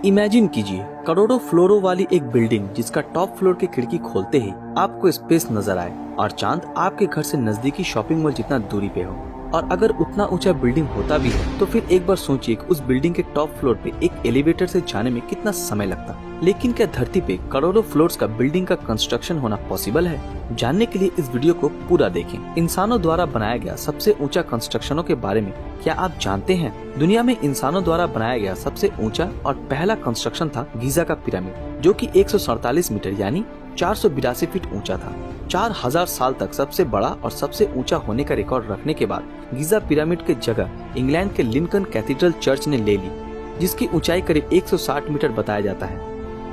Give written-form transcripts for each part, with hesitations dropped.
Imagine कीजिए करोड़ों फ्लोरों वाली एक बिल्डिंग जिसका टॉप फ्लोर की खिड़की खोलते ही आपको स्पेस नजर आए और चांद आपके घर से नजदीकी शॉपिंग मॉल जितना दूरी पे हो। और अगर उतना ऊंचा बिल्डिंग होता भी है तो फिर एक बार सोचिए कि उस बिल्डिंग के टॉप फ्लोर पे एक एलिवेटर से जाने में कितना समय लगता। लेकिन क्या धरती पे करोड़ों फ्लोर्स का बिल्डिंग का कंस्ट्रक्शन होना पॉसिबल है? जानने के लिए इस वीडियो को पूरा देखें। इंसानों द्वारा बनाया गया सबसे ऊंचा कंस्ट्रक्शनों के बारे में क्या आप जानते हैं? दुनिया में इंसानों द्वारा बनाया गया सबसे ऊंचा और पहला कंस्ट्रक्शन था गीजा का पिरामिड, जो कि 147 मीटर यानी 482 फीट ऊंचा था। 4000 साल तक सबसे बड़ा और सबसे ऊंचा होने का रिकॉर्ड रखने के बाद गीजा पिरामिड की जगह इंग्लैंड के लिंकन कैथीड्रल चर्च ने ले ली, जिसकी ऊंचाई करीब 160 मीटर बताया जाता है।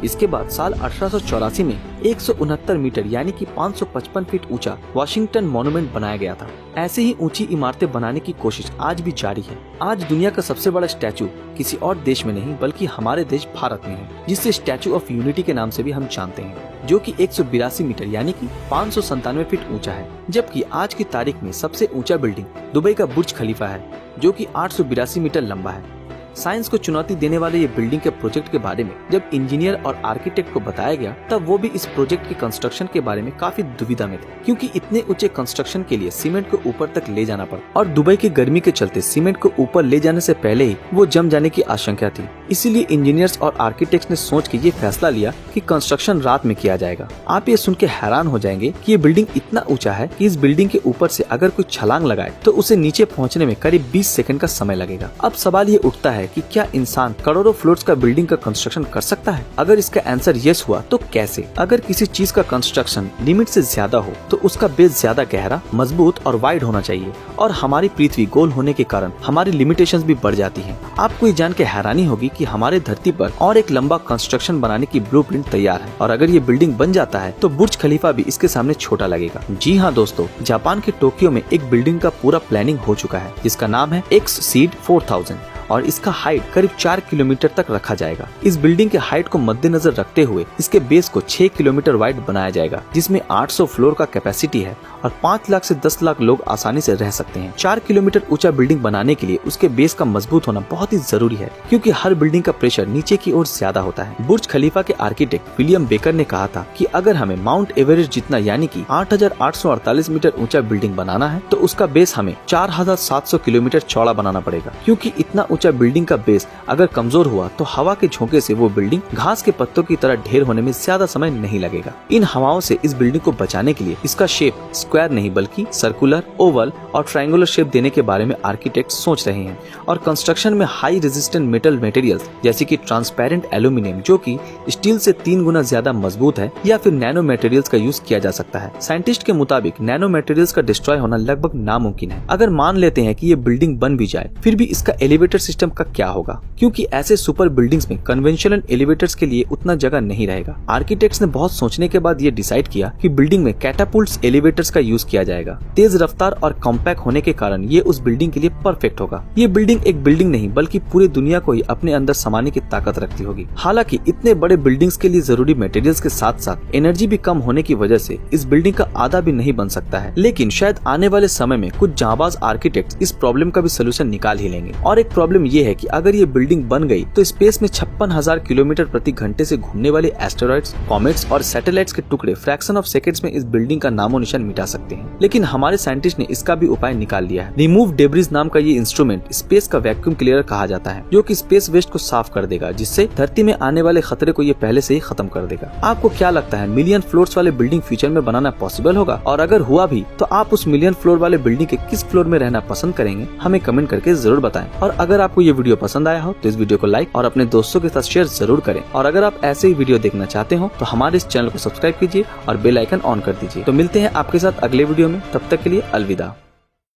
इसके बाद साल 1884 में 169 मीटर यानी कि 555 फीट ऊंचा वाशिंगटन मॉन्यूमेंट बनाया गया था। ऐसे ही ऊंची इमारतें बनाने की कोशिश आज भी जारी है। आज दुनिया का सबसे बड़ा स्टैचू किसी और देश में नहीं बल्कि हमारे देश भारत में है, जिसे स्टैचू ऑफ यूनिटी के नाम से भी हम जानते हैं, जो कि 182 मीटर यानी कि 597 फीट ऊंचा है। जबकि आज की तारीख में सबसे ऊंचा बिल्डिंग दुबई का बुर्ज खलीफा है, जो कि 882 मीटर लंबा है। साइंस को चुनौती देने वाले ये बिल्डिंग के प्रोजेक्ट के बारे में जब इंजीनियर और आर्किटेक्ट को बताया गया तब वो भी इस प्रोजेक्ट के कंस्ट्रक्शन के बारे में काफी दुविधा में थे, क्योंकि इतने ऊंचे कंस्ट्रक्शन के लिए सीमेंट को ऊपर तक ले जाना पड़ा और दुबई की गर्मी के चलते सीमेंट को ऊपर ले जाने से पहले ही वो जम जाने की आशंका थी। इसीलिए इंजीनियर्स और आर्किटेक्ट्स ने सोच के ये फैसला लिया कि कंस्ट्रक्शन रात में किया जाएगा। आप ये सुन के हैरान हो जाएंगे कि ये बिल्डिंग इतना ऊंचा है कि इस बिल्डिंग के ऊपर से अगर कोई छलांग लगाए तो उसे नीचे पहुँचने में करीब 20 सेकंड का समय लगेगा। अब सवाल ये उठता है कि क्या इंसान करोड़ों फ्लोर्स का बिल्डिंग का कंस्ट्रक्शन कर सकता है? अगर इसका आंसर यस हुआ तो कैसे? अगर किसी चीज का कंस्ट्रक्शन लिमिट से ज्यादा हो तो उसका बेस ज्यादा गहरा, मजबूत और वाइड होना चाहिए, और हमारी पृथ्वी गोल होने के कारण हमारी लिमिटेशंस भी बढ़ जाती हैं। आपको ये जान के हैरानी होगी कि हमारे धरती पर और एक लंबा कंस्ट्रक्शन बनाने की ब्लूप्रिंट तैयार है, और अगर ये बिल्डिंग बन जाता है तो बुर्ज खलीफा भी इसके सामने छोटा लगेगा। जी हाँ दोस्तों, जापान के टोक्यो में एक बिल्डिंग का पूरा प्लानिंग हो चुका है, जिसका नाम है एक्ससीड 4000 और इसका हाइट करीब 4 किलोमीटर तक रखा जाएगा। इस बिल्डिंग के हाइट को मद्देनजर रखते हुए इसके बेस को 6 किलोमीटर वाइड बनाया जाएगा, जिसमें 800 फ्लोर का कैपेसिटी है और 5 लाख से 10 लाख लोग आसानी से रह सकते हैं। 4 किलोमीटर ऊंचा बिल्डिंग बनाने के लिए उसके बेस का मजबूत होना बहुत ही जरूरी है, क्योंकि हर बिल्डिंग का प्रेशर नीचे की ओर ज्यादा होता है। बुर्ज खलीफा के आर्किटेक्ट विलियम बेकर ने कहा था कि अगर हमें माउंट एवरेस्ट जितना यानी कि 8,848 मीटर ऊंचा बिल्डिंग बनाना है तो उसका बेस हमें 4,700 किलोमीटर चौड़ा बनाना पड़ेगा, क्योंकि इतना ऊंचा बिल्डिंग का बेस अगर कमजोर हुआ तो हवा के झोंके से वो बिल्डिंग घास के पत्तों की तरह ढेर होने में ज्यादा समय नहीं लगेगा। इन हवाओं से इस बिल्डिंग को बचाने के लिए इसका शेप स्क्वायर नहीं बल्कि सर्कुलर, ओवल और ट्रायंगुलर शेप देने के बारे में आर्किटेक्ट सोच रहे हैं। और कंस्ट्रक्शन में हाई रेजिस्टेंट मेटल मटेरियल्स जैसे कि ट्रांसपेरेंट एल्यूमिनियम, जो कि स्टील से 3 गुना ज्यादा मजबूत है, या फिर नैनो मटेरियल्स का यूज किया जा सकता है। साइंटिस्ट के मुताबिक नैनो मटेरियल्स का डिस्ट्रॉय होना लगभग नामुमकिन है। अगर मान लेते हैं कि ये बिल्डिंग बन भी जाए फिर भी इसका एलिवेटर सिस्टम का क्या होगा, क्योंकि ऐसे सुपर बिल्डिंग्स में कन्वेंशनल एलिवेटर्स के लिए उतना जगह नहीं रहेगा। आर्किटेक्ट्स ने बहुत सोचने के बाद ये डिसाइड किया कि बिल्डिंग में कैटापुल्ट्स एलिवेटर्स का यूज किया जाएगा। तेज रफ्तार और कॉम्पैक्ट होने के कारण ये उस बिल्डिंग के लिए परफेक्ट होगा। ये बिल्डिंग एक बिल्डिंग नहीं बल्कि पूरी दुनिया को ही अपने अंदर समाने की ताकत रखती होगी। हालांकि इतने बड़े बिल्डिंग्स के लिए जरूरी मटेरियल्स के साथ साथ एनर्जी भी कम होने की वजह से इस बिल्डिंग का आधा भी नहीं बन सकता है। लेकिन शायद आने वाले समय में कुछ जांबाज आर्किटेक्ट्स इस प्रॉब्लम का भी सोल्यूशन निकाल ही लेंगे। और एक प्रॉब्लम ये है कि अगर ये बिल्डिंग बन गई तो स्पेस में 56,000 किलोमीटर प्रति घंटे से घूमने वाले एस्टेरॉइड्स, कॉमेट्स और सैटेलाइट्स के टुकड़े फ्रैक्शन ऑफ सेकंड्स में इस बिल्डिंग का नामो निशान मिटा सकते हैं। लेकिन हमारे साइंटिस्ट ने इसका भी उपाय निकाल लिया है। रिमूव डेब्रिज नाम का ये इंस्ट्रूमेंट स्पेस का वैक्यूम क्लियर कहा जाता है, जो कि स्पेस वेस्ट को साफ कर देगा, जिससे धरती में आने वाले खतरे को ये पहले से ही खत्म कर देगा। आपको क्या लगता है, मिलियन फ्लोर्स वाले बिल्डिंग फ्यूचर में बनाना पॉसिबल होगा? और अगर हुआ भी तो आप उस मिलियन फ्लोर वाले बिल्डिंग के किस फ्लोर में रहना पसंद करेंगे? हमें कमेंट करके जरूर बताएं। और अगर आपको ये वीडियो पसंद आया हो तो इस वीडियो को लाइक और अपने दोस्तों के साथ शेयर जरूर करें। और अगर आप ऐसे ही वीडियो देखना चाहते हो तो हमारे इस चैनल को सब्सक्राइब कीजिए और बेल आइकन ऑन कर दीजिए। तो मिलते हैं आपके साथ अगले वीडियो में, तब तक के लिए अलविदा।